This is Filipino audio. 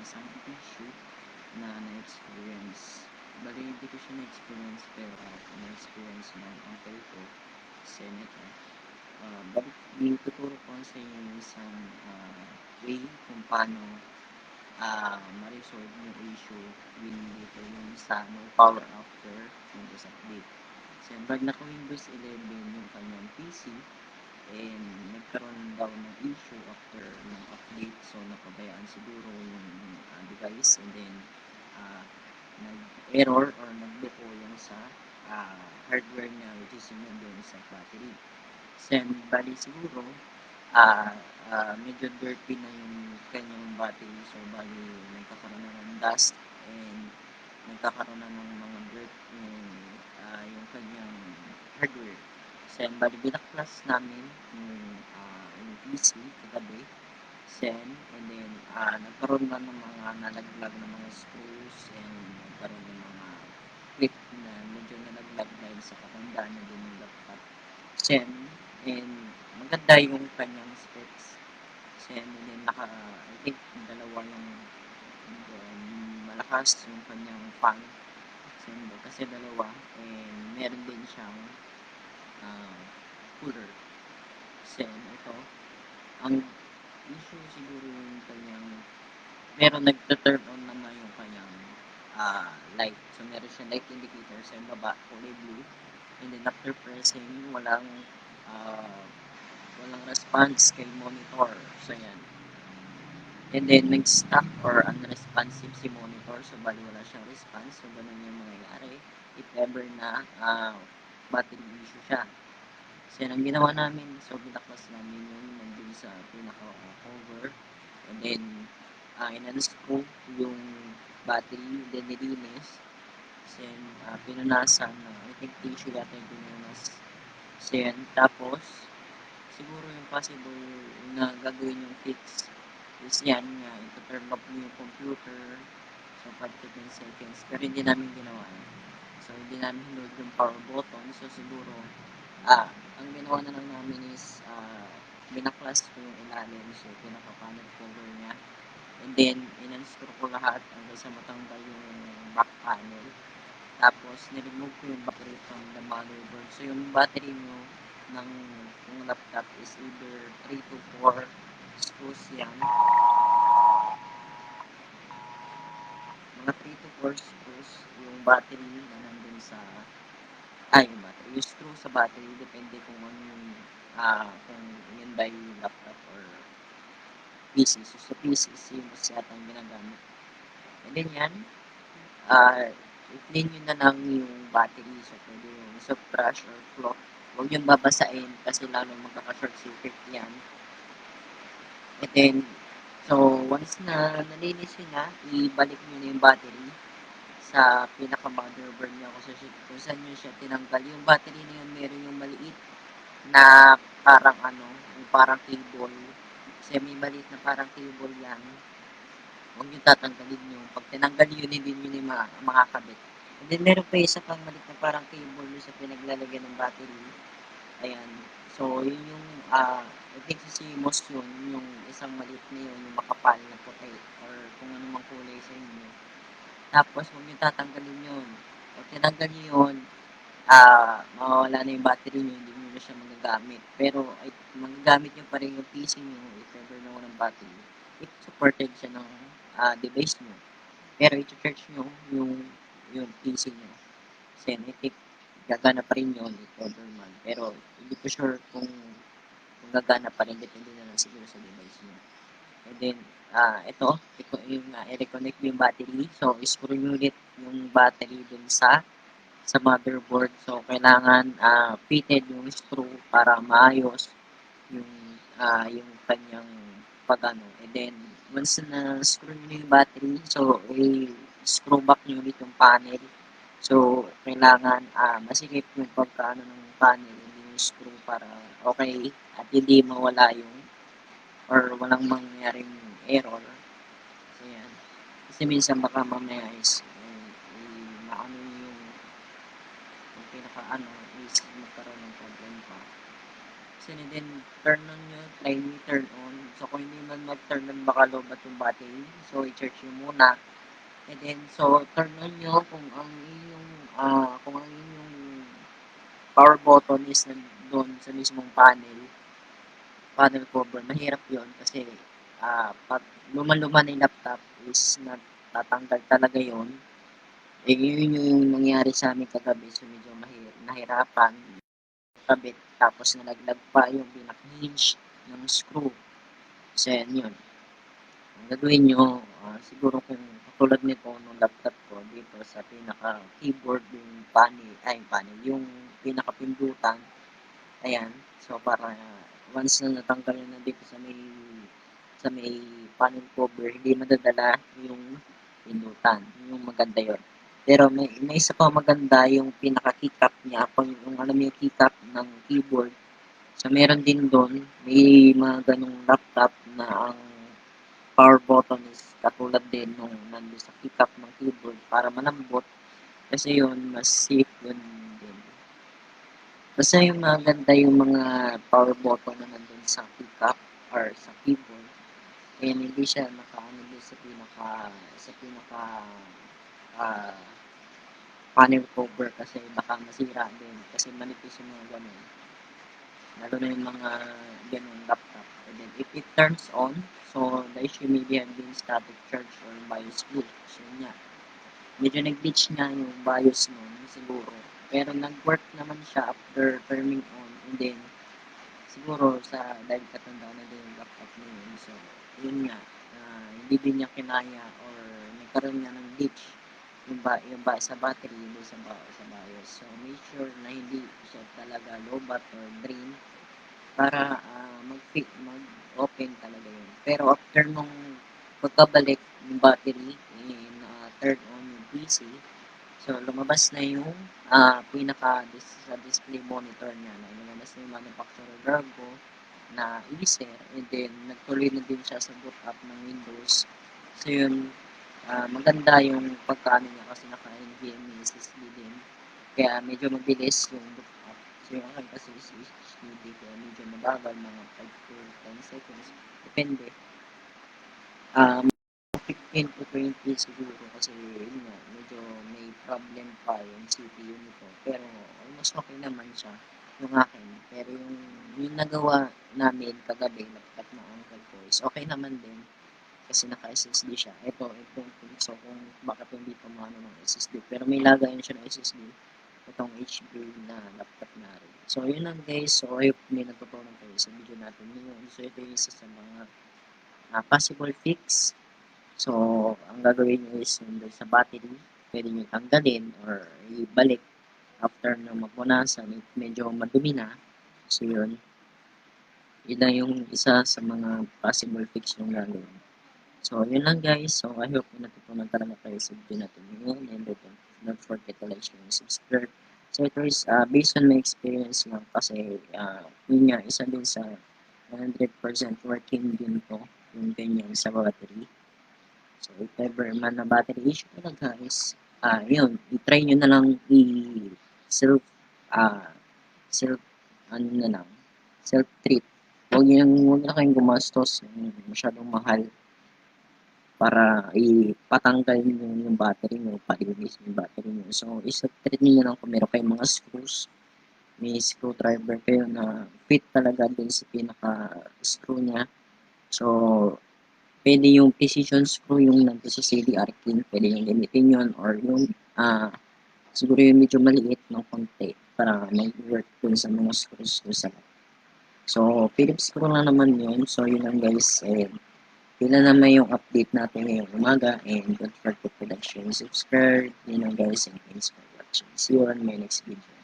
isang issue na na-experience. Bali, hindi ko siya na-experience pero na-experience ng uncle ko, senator. Bali, ituturo ko sa inyo yung isang way kung paano ma-resolve yung issue with dito yung sa no power after Windows update. So, bag naka Windows 11 yung kanyang PC and nagkaroon daw ng issue after ng update, so napabayaan siguro yung device and then uh, nag-error or nagbuko yung sa hardware niya, which is yung doon sa battery. So, bali siguro medyo dirty na yung kanyang battery, so bali nagkakaroon na ng dust and nagkakaroon na ng mga dirt yung kanyang hardware. So, bali binaklas namin yung PC kagabi, sen, and then nagkaroon na ng mga nalaglag na mga screws and nagkaroon ng mga clip na medyo nalaglag dahil sa katandaan na din yung laptop. Sen, and maganda yung kanyang specs. Sen, and then I think dalawa yung malakas yung kanyang fan. Sen, kasi dalawa, and meron din siyang cooler. Sen, ito, ang issue siguro yung kanyang meron nagta-turn on naman yung kanyang light. So, meron siyang light indicator sa baba, kulay blue. And then, after pressing, uh, walang response kay monitor. So, yan. And then, nag-stuck or unresponsive si monitor. So, bali wala siyang response. So, ganun yung mangyayari if ever na battery issue siya. So, yan ang ginawa namin. So, binaklas namin yung nandun sa pinaka-cover. And then, in-unscrew yung battery, then nilinis. Then, pinunasan na, I think tissue yata yung pinunas. Then, tapos, siguro yung possible na gagawin yung fix is yan nga, ito-turn off mo yung computer so 5 to 10 seconds, pero hindi namin ginawa yan. So, hindi namin hinod yung power button. So, siguro, ang ginawa na lang namin is, binaklas ko yung ilalim, so pinaka-panel cover niya. And then, in-unscrew ko lahat hanggang sa matanggal yung back panel. Tapos, niremove ko yung battery from the motherboard. So, yung battery mo ng yung laptop is either 3 to 4 screws yan. Mga 3 to 4 screws yung battery na nandun sa yung battery. Yung screw sa battery, depende kung ano yung kung yun ba yung laptop or PC. So, sa PC, CMOS yata ang ginagamit. And then yan, i-clean nyo na lang yung battery. So, pwede yung soft brush or cloth. Huwag yung babasain kasi lalo magkaka-short circuit yan. And then, so, once na nalinis yun na, ibalik nyo na yung battery sa pinaka-motherboard niya kung saan nyo siya tinanggal. Yung battery na yun, meron yung maliit na parang yung parang cable. Semi-maliit na parang cable yan. Huwag nyo tatanggalin nyo. Pag tinanggal yun, hindi nyo na makakabit. And then, meron pa isa pang maliit na parang cable sa pinaglalagyan ng battery. Ayan. So, yun yung, I think sa CMOS yun, yung isang maliit na yun, yung makapal na puti, or kung ano mang kulay sa inyo. Tapos, huwag nyo tatanggalin yun. Pag tinanggal nyo yun, mawawala na yung battery nyo, hindi nyo na siya magagamit. Pero, magagamit nyo pa rin yung PC nyo if ever na walang battery. If supported siya ng device nyo. Pero, i-charge nyo yung PC nyo. Kasi, I think, gagana pa rin yun if ever man. Pero, hindi ko sure kung gagana pa rin. Depende na lang siguro sa device nyo. And then, ito yung i-reconnect yung battery. So, screw nyo ulit yung battery dun sa motherboard. So, kailangan fitted yung screw para maayos yung kanyang pagano. And then, once na screw nyo yung battery, so, screw back nyo ulit yung panel. So, kailangan masikip yung pagkaano ng panel, hindi yung screw para okay at hindi mawala yung or walang mangyaring error. So, yan. Kasi minsan baka mamaya is maano yung pinaka is magkaroon ng problem pa. and then turn on nyo, try nyo turn on. So, kung hindi man mag-turn on, baka low bat yung battery. So, i-charge nyo muna. And then, so, turn on nyo kung ang inyong power button is doon sa mismong panel cover. Mahirap yon kasi pag luman-luman na yung laptop is natatanggal talaga yon. Eh, yun yung nangyari sa amin kagabi. So, medyo nahirapan kabit. Tapos, nalaglag pa yung pinaka-hinge ng screw. So, yun. Ang gagawin nyo, siguro kung katulad nito nung laptop ko dito sa pinaka-keyboard yung yung pinaka-pindutan. Ayan. So, para once na natanggal na dito sa may panel cover, hindi madadala yung pindutan. Yung maganda yon. Pero may isa pa maganda yung pinaka-keycap niya. Kung yung alam mo yung keycap ng keyboard, so meron din doon, may mga ganong laptop na ang power button is katulad din nung nandun sa keycap ng keyboard para malambot. Kasi yun, mas safe yun din. Basta yung maganda yung mga power button na nandun sa keycap or sa keyboard, eh hindi siya nakaano din sa pinaka ah, panel cover kasi baka masira din kasi manipis yung mga ganun. Lalo na yung mga ganung laptop. And then if it turns on, so the issue may be having static charge or BIOS boot. So yun nga, medyo nag-glitch nga yung BIOS nun siguro. Pero nag-work naman siya after turning on and then siguro dahil katanda na din yung laptop na yun. So yun nga, hindi din niya kinaya or nagkaroon nga ng glitch sa battery, hindi sa BIOS. So make sure na hindi siya talaga low-bat or drain para mag-open talaga yun. Pero after nung pagkabalik ng battery and turn on yung PC, so lumabas na yung sa display monitor niya na lumabas na yung manufacturer logo na Acer and then nagtuloy na din siya sa boot up ng Windows. So yun, maganda yung pagkaano niya kasi naka-NVMe SSD din. Kaya medyo mabilis yung boot up. So yung akin kasi is HDD kaya medyo mabagal, mga 5 to 10 seconds. Depende. 15 to 20 siguro kasi yun nga, medyo may problem pa yung CPU nito. Pero almost okay naman siya yung akin. Pero yung nagawa namin kagabi, laptop na uncle ko is okay naman din kasi naka-SSD siya. Ito, so kung bakit hindi pa maano ng SSD. Pero may lagayan siya ng SSD. Itong HP na laptop na rin. So, yun lang guys. So, I hope may natutunan kayo sa video natin ngayon. So, ito yung isa sa mga possible fix. So, ang gagawin nyo is nandun sa battery, pwede nyo tanggalin or ibalik after na magpunasan, medyo madumi na. So, yun. Yun lang yung isa sa mga possible fix yung gagawin. So, yun lang guys. So, I hope na natutunan talaga kayo sa video natin ngayon. And don't forget to like, share, and subscribe. So, ito is based on my experience lang kasi yun nga, isa din sa 100% working din to yung ganyan sa battery. So, if ever man na battery issue na guys, yun, i-try nyo na lang self, uh, self, ano na lang, self-treat. Huwag na kayong gumastos yung masyadong mahal para ipatanggal yung battery nyo, palinis yung battery nyo. So, isa-treat nyo lang kung meron kayong mga screws. May screwdriver kayo na fit talaga din sa pinaka-screw niya. So, pwede yung precision screw yung nandito sa CDR pin, pwede yung gamitin yun or yung siguro yung medyo maliit ng konti para mag-work dun sa mga screws ko sa So, Phillips screw lang naman yun. So, yun lang guys. Yun na naman yung update natin ngayong umaga and don't forget to like, share, and subscribe. Yun lang guys and thanks for watching. See you on my next video.